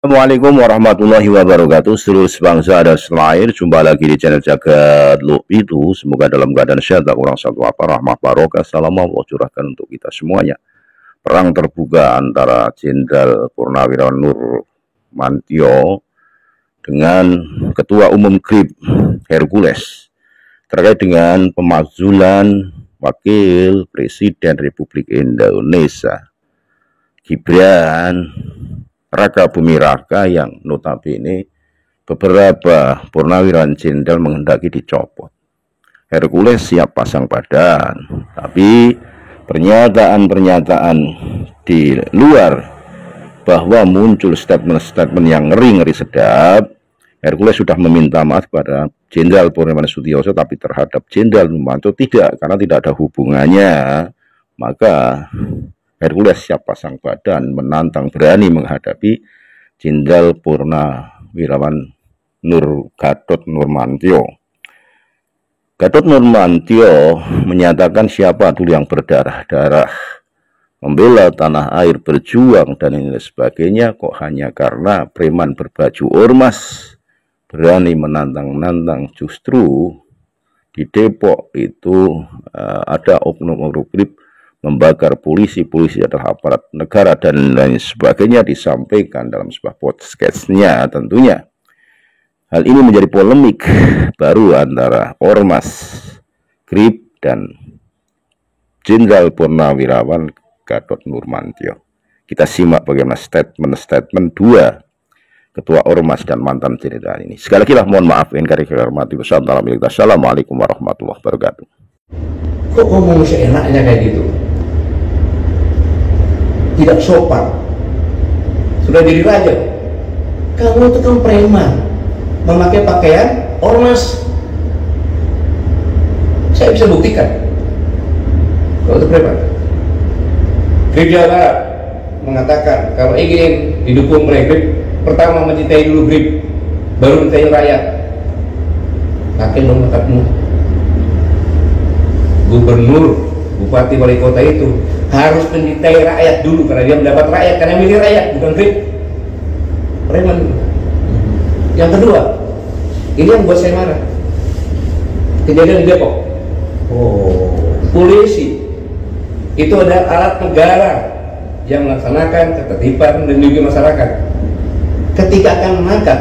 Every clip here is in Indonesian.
Assalamualaikum warahmatullahi wabarakatuh. Seluruh bangsa dan setanah air, jumpa lagi di channel Jagat Lu itu. Semoga dalam keadaan sehat, tak kurang satu apa, rahmah barokah, salam Allah curahkan untuk kita semuanya. Perang terbuka antara Jenderal Purnawirawan Nurmantio dengan Ketua Umum GRIP Hercules terkait dengan pemakzulan Wakil Presiden Republik Indonesia Gibran Raka Buming Raka yang notabene beberapa purnawirawan jenderal menghendaki dicopot. Hercules siap pasang badan, tapi pernyataan-pernyataan di luar bahwa muncul statement-statement yang ngeri-ngeri sedap. Hercules sudah meminta maaf pada Jenderal Purnawirawan Sutioso, tapi terhadap Jenderal Nurmantio tidak, karena tidak ada hubungannya. Maka Hercules siap pasang badan, menantang, berani menghadapi Jenderal Purnawirawan Gatot Nurmantio. Gatot Nurmantio menyatakan siapa dulu yang berdarah-darah membela tanah air, berjuang dan lain sebagainya, kok hanya karena preman berbaju ormas berani menantang-nantang. Justru di Depok itu ada oknum-oknum GRIP membakar polisi adalah aparat negara dan lain sebagainya, disampaikan dalam sebuah podcastnya tentunya. Hal ini menjadi polemik baru antara ormas GRIP dan Jenderal Purnawirawan Gatot Nurmantio. Kita simak bagaimana statement dua ketua ormas dan mantan jenderal ini. Sekali lagi mohon maaf, ingkar hormati. Wassalamualaikum warahmatullahi wabarakatuh. Kok ngomong seenaknya kayak gitu? Tidak sopan. Sudah jadi raja. Kamu itu kan preman, memakai pakaian ormas. Saya bisa buktikan kalau itu preman. GRIP Jawa Barat mengatakan kalau ingin didukung oleh GRIP, pertama mencintai dulu GRIP, baru mencintai rakyat. Pakai dong makatmu. Gubernur, bupati, wali kota itu harus mencintai rakyat dulu, karena dia mendapat rakyat, karena milih rakyat, bukan GRIP. Preman. Yang kedua, ini yang buat saya marah, kejadian di Depok. Polisi itu adalah alat negara yang melaksanakan ketertiban dan melindungi masyarakat. Ketika akan menangkap,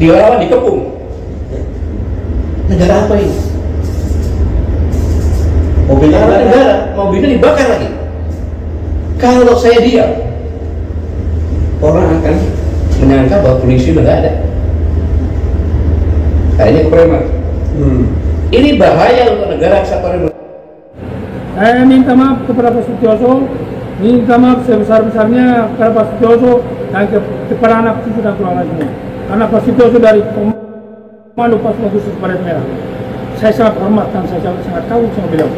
dilawan, dikepung. Negara apa ini? Mobilnya negara, mobilnya dibakar lagi. Kalau saya diam, orang akan menyangka bahwa polisi udah nggak ada. Kayaknya kepreman. Ini bahaya untuk negara kesatuan. Saya minta maaf kepada Pak Sutioso, minta maaf sebesar-besarnya kepada Pak Sutioso dan kepada anak cucu dan keluarga semua. Karena Pak Sutioso dari Komando Pasukan Khusus Baret Merah, saya sangat hormat dan saya sangat kagum sama beliau.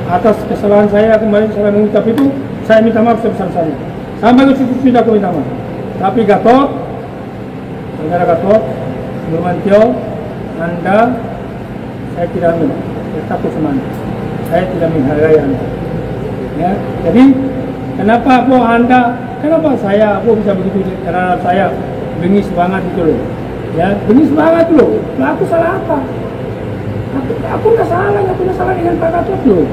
Atas kesalahan saya kemarin saya mengucap itu, saya minta maaf sebesar-besarnya. Sampai ke cucu tidak aku minta maaf. Tapi Gatot, saudara Gatot Nurmantio, Anda, saya tidak ambil, saya takut sama Anda. Saya tidak menghargai Anda. Ya, jadi kenapa saya bisa begitu? Karena saya bengis banget itu loh. Ya, bengis banget loh. Nah, aku salah apa? Aku nggak salah, nggak punya salah dengan Pak Gatot loh.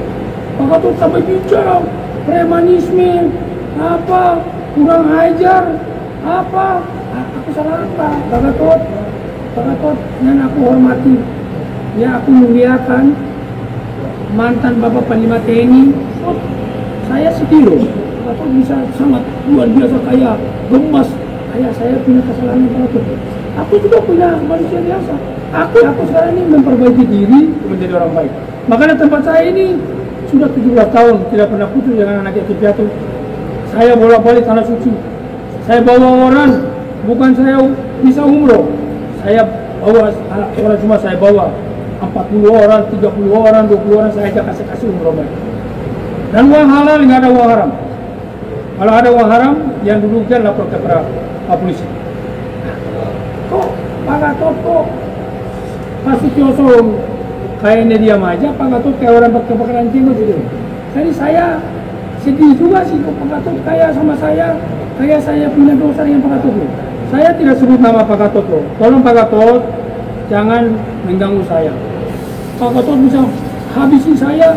Pak Gatot sampai bicara premanisme, apa, kurang ajar, apa? Aku salah apa? Pak Gatot, yang aku hormati, ya aku muliakan mantan Bapak Panglima TNI. Saya sedih loh. Pak Gatot bisa sangat luar biasa kaya, gemas. Saya punya kesalahan Pak Gatot. Aku juga punya manusia biasa. Aku sekarang ini memperbaiki diri menjadi orang baik. Makanya tempat saya ini sudah 17 tahun tidak pernah putus dengan anak yatim piatu. Saya bolak-balik tanah suci. Saya bawa orang, bukan saya bisa umroh. Saya bawa orang, cuma saya bawa 40 orang, 30 orang, 20 orang, saya ajak kasih umroh mereka. Dan uang halal, nggak ada uang haram. Kalau ada uang haram, yang dulukan lapor kepada polisi. Kok Pak Gatot kok Pak Sutioso kayaknya diam aja, Pak Gatot kayak orang kebakaran jenggot gitu. Jadi saya sedih juga sih kok Pak Gatot kayak sama saya, kayak saya punya dosa dengan Pak Gatot. Saya tidak sebut nama Pak Gatot loh. Tolong Pak Gatot jangan mengganggu saya. Pak Gatot bisa habisi saya.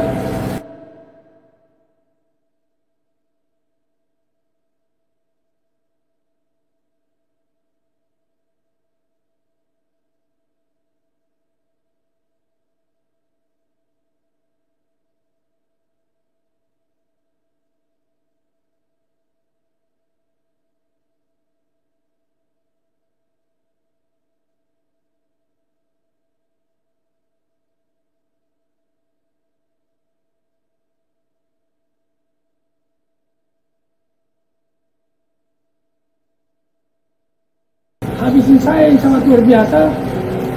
Habisin saya yang sangat luar biasa.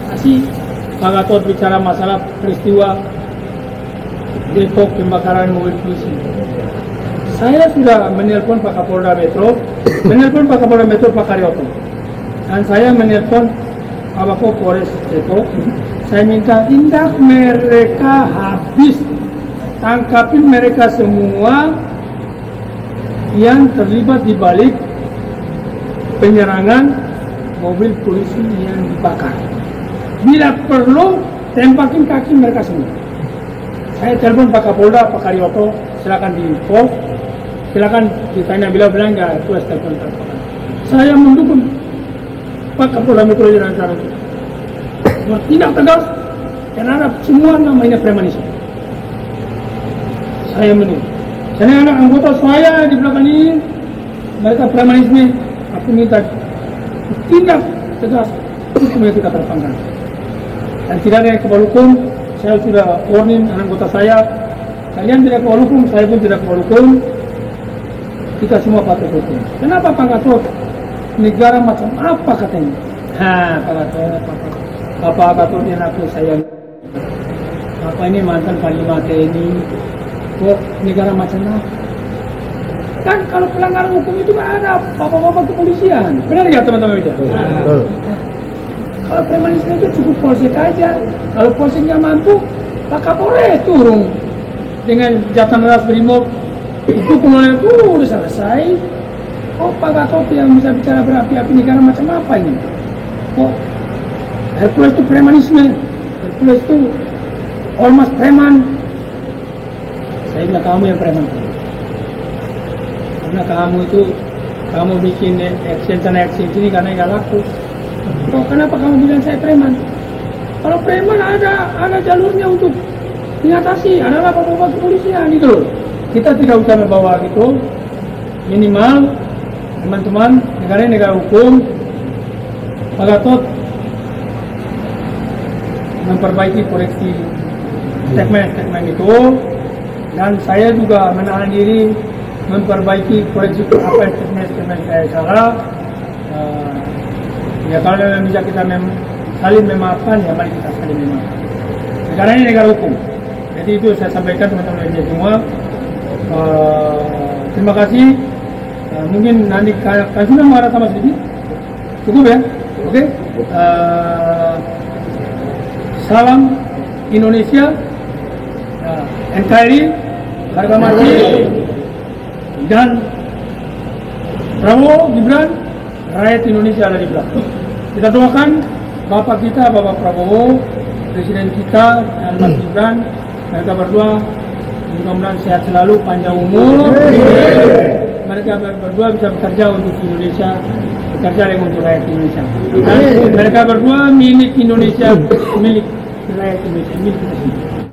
Masih Pak Gatot bicara masalah peristiwa Depok pembakaran mobil polisi. Saya sudah menelpon Pak Kapolda Metro, menelpon Pak Kapolda Metro Pak Karyoto, dan saya menelpon Pak Kapolres Depok. Saya minta tindak mereka habis, tangkapin mereka semua yang terlibat di balik penyerangan mobil polisi yang dibakar. Bila perlu, tembakin kaki mereka semua. Saya telepon Pak Kapolda, Pak Karyoto, silakan di pos, silakan ditanya bila bilang nggak, itu telepon. Saya mendukung Pak Kapolda Metro Jaya Lancar itu bertindak tegas karena semua namanya premanisme. Saya mendukung. Karena anak anggota saya di belakang ini mereka premanisme, aku minta tindak tegas hukum yang kita terapkan. Dan tidak ada yang kebal hukum. Saya sudah warning anggota saya, kalian tidak kebal hukum, saya pun tidak kebal hukum. Kita semua patuh hukum. Kenapa Pak Gatot? Negara macam apa katanya? Pak Gatot, Bapak Gatot yang aku sayang. Bapak ini mantan Panglima TNI. Kok negara macam apa? Kan kalau pelanggaran hukum itu kan ada bapak-bapak kepolisian. Benar nggak teman-teman itu? Kalau premanisme itu cukup polsek aja. Kalau polsek nggak mampu, Pak Kapolres turun dengan jatan ras brimob. Itu kemudian itu udah selesai. Oh Pak Gatot yang bisa bicara berapi-api negara macam apa ini? Oh Hercules itu premanisme. Hercules itu ormas preman. Saya bilang kamu yang preman. Karena kamu bikin action sana action sini karena nggak laku. Oh, kenapa kamu bilang saya preman? Kalau preman ada jalurnya untuk diatasi, adalah bapak-bapak kepolisian itu loh. Kita tidak usah membawa gitu. Minimal teman-teman negara hukum. Pak Gatot memperbaiki koreksi statement itu, dan saya juga menahan diri memperbaiki koreksi apa yang statement saya salah. Ya kalau bisa kita saling memaafkan, ya mari kita saling memaafkan. Negara ini negara hukum. Jadi itu saya sampaikan teman-teman media semua. Terima kasih. Mungkin nanti kasih nama ada sama sedikit. Cukup ya? Oke. Salam Indonesia. NKRI, harga mati, dan Prabowo, Gibran, rakyat Indonesia ada di belakang. Kita doakan Bapak kita, Bapak Prabowo, Presiden kita, dan Mas Gibran, mereka berdua mudah-mudahan sehat selalu, panjang umur. Mereka berdua bisa bekerja untuk Indonesia, bekerja untuk rakyat Indonesia. Dan mereka berdua milik Indonesia, milik rakyat Indonesia, milik kita semua.